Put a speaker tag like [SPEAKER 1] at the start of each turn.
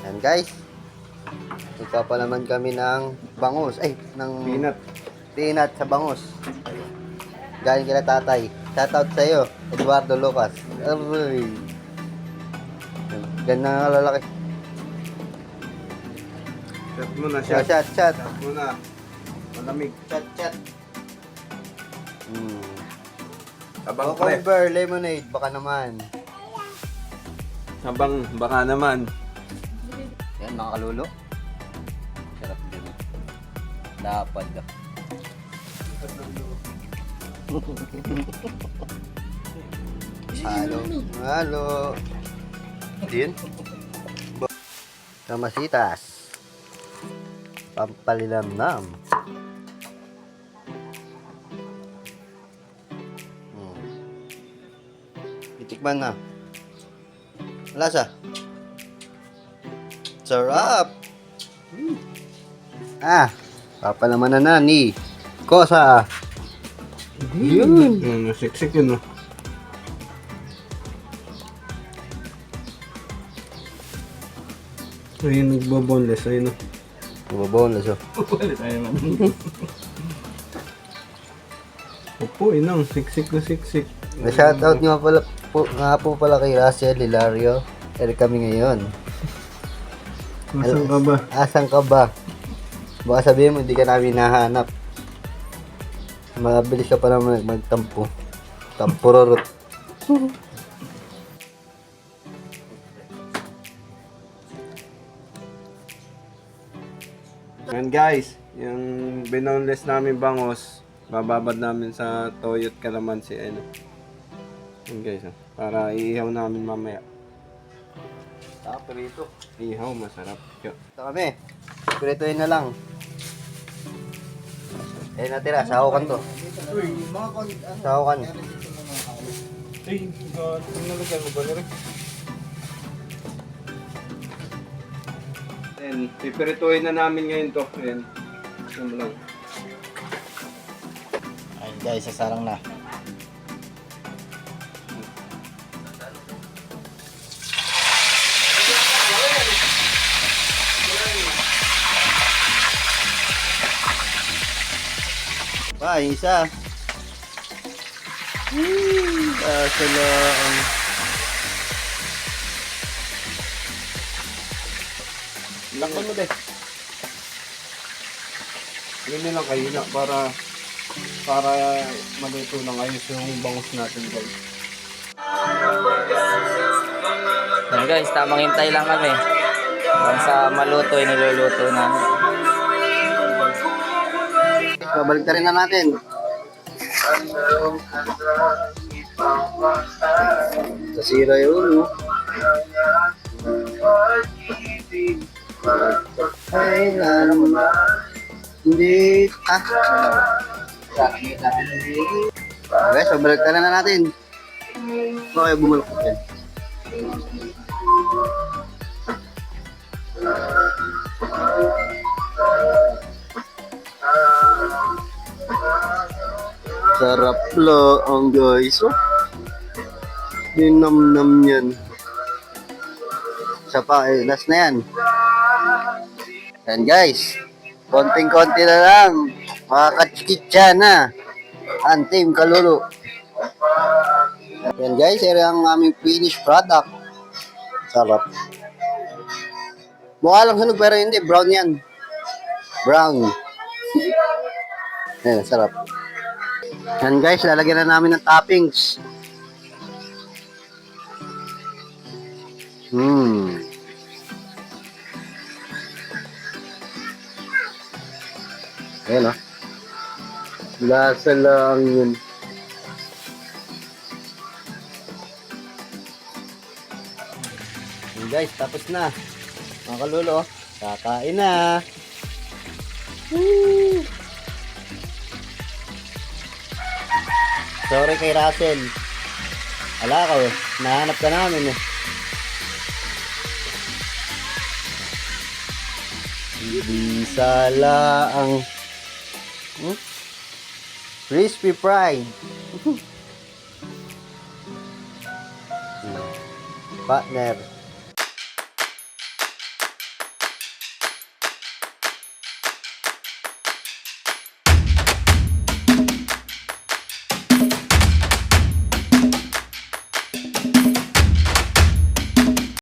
[SPEAKER 1] Yan guys. Nagpapalaman kami ng bangus. Ay, ng peanut sa bangus. Galing kila tatay. Shoutout sa iyo, Eduardo Lucas. Aray. Ganda nga lalaki.
[SPEAKER 2] Shot muna,
[SPEAKER 1] Shot. Shot.
[SPEAKER 2] Shot muna. Malamig.
[SPEAKER 1] Shot.
[SPEAKER 2] Abang pre.
[SPEAKER 1] Cucumber, lemonade, baka naman.
[SPEAKER 2] Abang, baka naman.
[SPEAKER 1] Yan mga kalulo. Sarap din. Lapad ka. Halo. Din. Kamasitas. Pampalilamnam. Itikman na. Lasa. Sarap. Papalaman na ni Kosa. Yun.
[SPEAKER 2] Siksik yun, no? Ayun, nagbaboneless. Ayun, no?
[SPEAKER 1] Bumaboneless oh.
[SPEAKER 2] Opo, inang. Siksik na siksik.
[SPEAKER 1] Na-shoutout nga po pala kay Russell, Hilario. Kami ngayon.
[SPEAKER 2] Asan ka ba?
[SPEAKER 1] Asan ka ba? Baka sabihin mo, hindi ka namin nahanap. Mabilis ka pa naman magtampo. Tampururot.
[SPEAKER 2] Yan guys, yung binoneless namin bangos, bababad namin sa toyo at kalamansi. Ano. Yan guys, para iihaw namin mamaya.
[SPEAKER 1] Prito.
[SPEAKER 2] Ihaw, masarap.
[SPEAKER 1] Ito kami. Pritoin na lang. Natira. Sahukan to. Sahukan.
[SPEAKER 2] Ay, God. Ang nalagyan mo ba nila? Then, pipirituin na namin ngayon to. Ayan. Yan lang.
[SPEAKER 1] Ayun guys, sasarang na. Isa. Salang.
[SPEAKER 2] Lakban mo deh. Ganyan lang kayo na para maluto ng ayos yung bangus natin guys.
[SPEAKER 3] Yan guys, tamang hintay lang kami. Hanggang sa maluto, niluluto namin.
[SPEAKER 1] Babalik rin na natin. Nasira yun, no? Ay, hindi. Okay, so balik na natin. Okay, bumalik ko yan. Sarap lang guys. Oh. Dinamnam yan. Isa pa, last na yan. Yan guys. Konting-konti na lang. Makakatskitsa na. Ang team kalulu. Yan guys, ito ang aming finished product. Sarap. Mukha lang sunog pero hindi. Brown yan. Brown. Yan, sarap. Yan guys, lalagyan na namin ng toppings. Ayan o. Lasa lang yun. Yan guys, tapos na. Mga kalulo, kakain na. Woo! Sorry kay Russell. Ala ka, nahanap ka namin eh. Bisa lang. Crispy fried. Partner.